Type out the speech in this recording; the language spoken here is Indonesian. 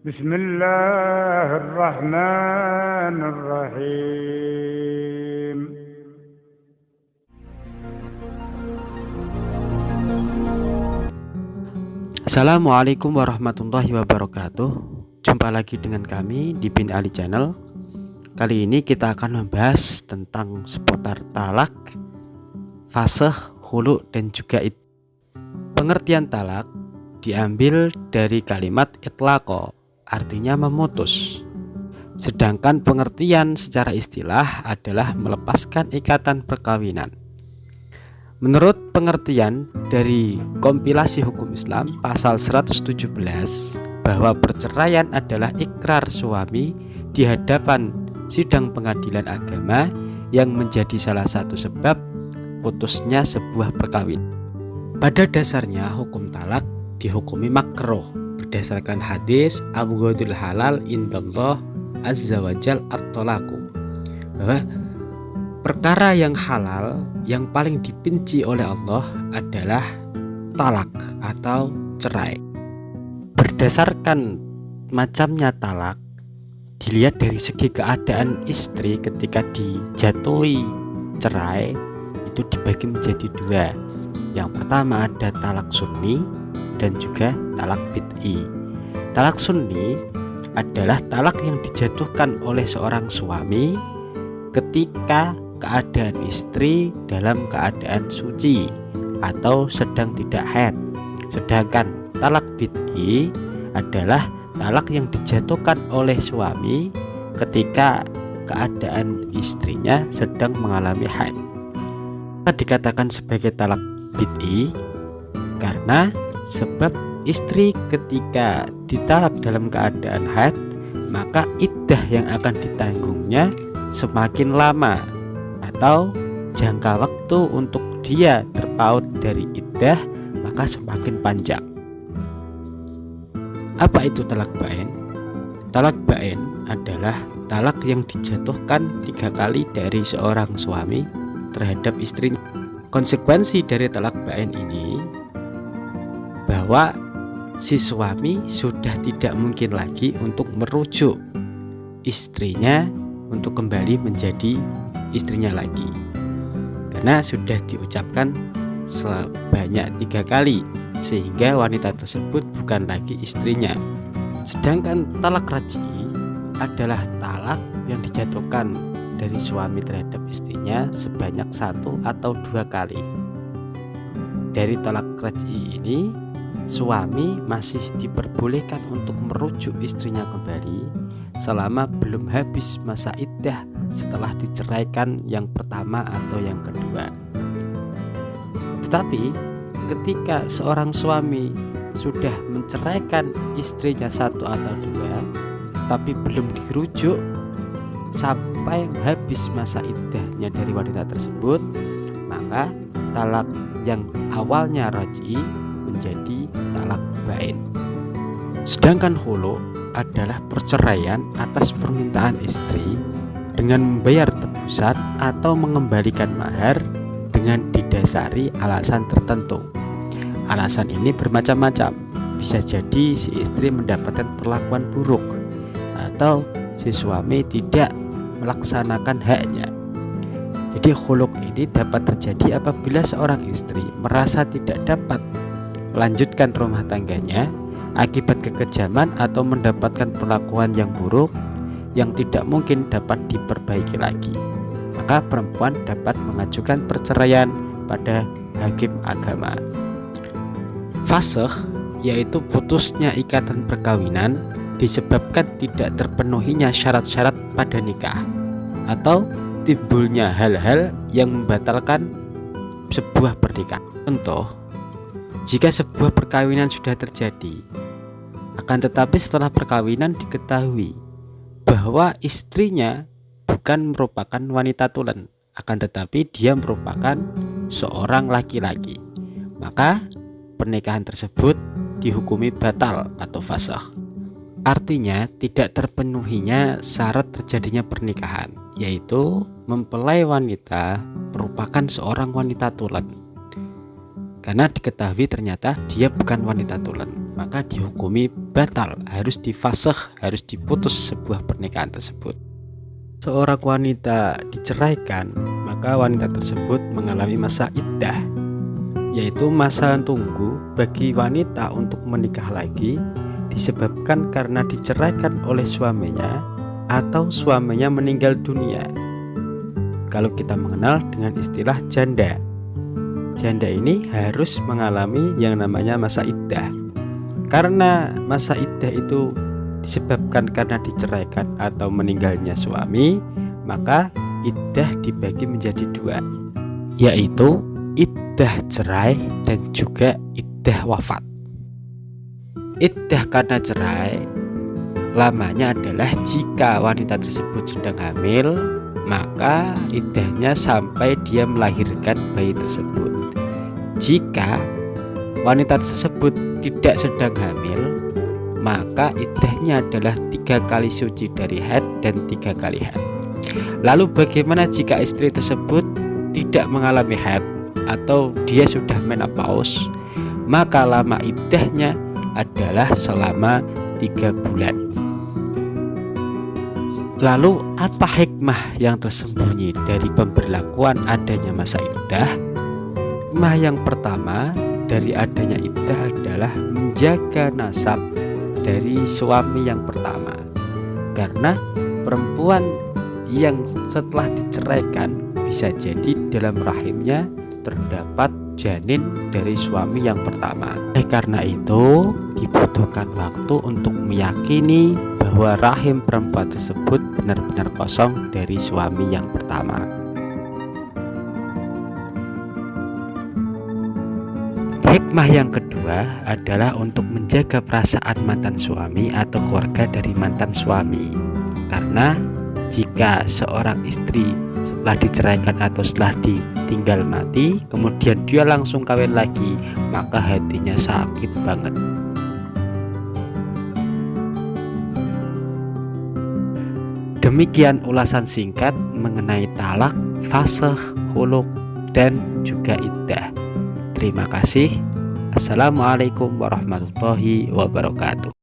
Bismillahirrahmanirrahim. Assalamualaikum warahmatullahi wabarakatuh. Jumpa lagi dengan kami di Bin Ali Channel. Kali ini kita akan membahas tentang seputar talak, fasakh, khulu, dan juga pengertian talak diambil dari kalimat itlaqo, artinya memutus. Sedangkan pengertian secara istilah adalah melepaskan ikatan perkawinan. Menurut pengertian dari kompilasi hukum Islam pasal 117 bahwa perceraian adalah ikrar suami di hadapan sidang pengadilan agama yang menjadi salah satu sebab putusnya sebuah perkawinan. Pada dasarnya hukum talak dihukumi makruh berdasarkan hadis abghadul halal indallah azza wajal at-talaqu, bahwa perkara yang halal yang paling dibenci oleh Allah adalah talak atau cerai. Berdasarkan macamnya talak dilihat dari segi keadaan istri ketika dijatuhi cerai itu dibagi menjadi dua. Yang pertama ada talak sunni dan juga talak bid'i. Talak sunni adalah talak yang dijatuhkan oleh seorang suami ketika keadaan istri dalam keadaan suci atau sedang tidak haid. Sedangkan talak bid'i adalah talak yang dijatuhkan oleh suami ketika keadaan istrinya sedang mengalami haid. Dikatakan sebagai talak bid'i karena sebab istri ketika ditalak dalam keadaan haid, maka iddah yang akan ditanggungnya semakin lama atau jangka waktu untuk dia terpaut dari iddah maka semakin panjang. Apa itu talak bain? Talak bain adalah talak yang dijatuhkan 3 kali dari seorang suami terhadap istrinya. Konsekuensi dari talak bain ini bahwa si suami sudah tidak mungkin lagi untuk merujuk istrinya untuk kembali menjadi istrinya lagi, karena sudah diucapkan sebanyak 3 kali sehingga wanita tersebut bukan lagi istrinya. Sedangkan talak raj'i adalah talak yang dijatuhkan dari suami terhadap istrinya sebanyak 1 atau 2 kali. Dari talak raj'i ini suami masih diperbolehkan untuk merujuk istrinya kembali selama belum habis masa iddah setelah diceraikan yang pertama atau yang kedua. Tetapi ketika seorang suami sudah menceraikan istrinya 1 atau 2 tapi belum dirujuk sampai habis masa iddahnya dari wanita tersebut, maka talak yang awalnya raj'i menjadi talak bain. Sedangkan khulu adalah perceraian atas permintaan istri dengan membayar tebusan atau mengembalikan mahar dengan didasari alasan tertentu. Alasan ini bermacam-macam. Bisa jadi si istri mendapatkan perlakuan buruk atau si suami tidak melaksanakan haknya. Jadi khuluk ini dapat terjadi apabila seorang istri merasa tidak dapat melanjutkan rumah tangganya akibat kekejaman atau mendapatkan perlakuan yang buruk yang tidak mungkin dapat diperbaiki lagi. Maka perempuan dapat mengajukan perceraian pada hakim agama. Fasakh yaitu putusnya ikatan perkawinan disebabkan tidak terpenuhinya syarat-syarat pada nikah atau timbulnya hal-hal yang membatalkan sebuah pernikahan. Contoh, jika sebuah perkawinan sudah terjadi, akan tetapi setelah perkawinan diketahui bahwa istrinya bukan merupakan wanita tulen, akan tetapi dia merupakan seorang laki-laki, maka pernikahan tersebut dihukumi batal atau fasakh. Artinya tidak terpenuhinya syarat terjadinya pernikahan, yaitu mempelai wanita merupakan seorang wanita tulen. Karena diketahui ternyata dia bukan wanita tulen, maka dihukumi batal, harus difasakh, harus diputus sebuah pernikahan tersebut. Seorang wanita diceraikan, maka wanita tersebut mengalami masa iddah, yaitu masa tunggu bagi wanita untuk menikah lagi disebabkan karena diceraikan oleh suaminya atau suaminya meninggal dunia. Kalau kita mengenal dengan istilah janda, janda ini harus mengalami yang namanya masa iddah. Karena masa iddah itu disebabkan karena diceraikan atau meninggalnya suami, maka iddah dibagi menjadi dua, yaitu iddah cerai dan juga iddah wafat. Iddah karena cerai lamanya adalah jika wanita tersebut sedang hamil, maka iddahnya sampai dia melahirkan bayi tersebut. Jika wanita tersebut tidak sedang hamil, maka iddahnya adalah 3 kali suci dari haid dan 3 kali haid. Lalu bagaimana jika istri tersebut tidak mengalami haid atau dia sudah menopause? Maka lama iddahnya adalah selama 3 bulan. Lalu apa hikmah yang tersembunyi dari pemberlakuan adanya masa iddah? Hikmah yang pertama dari adanya iddah adalah menjaga nasab dari suami yang pertama. Karena perempuan yang setelah diceraikan bisa jadi dalam rahimnya terdapat janin dari suami yang pertama. Karena itu dibutuhkan waktu untuk meyakini bahwa rahim perempuan tersebut benar-benar kosong dari suami yang pertama. Hikmah yang kedua adalah untuk menjaga perasaan mantan suami atau keluarga dari mantan suami. Karena jika seorang istri setelah diceraikan atau setelah ditinggal mati, kemudian dia langsung kawin lagi, maka hatinya sakit banget. Demikian ulasan singkat mengenai talak, fasakh, khuluk, dan juga iddah. Terima kasih. Assalamualaikum warahmatullahi wabarakatuh.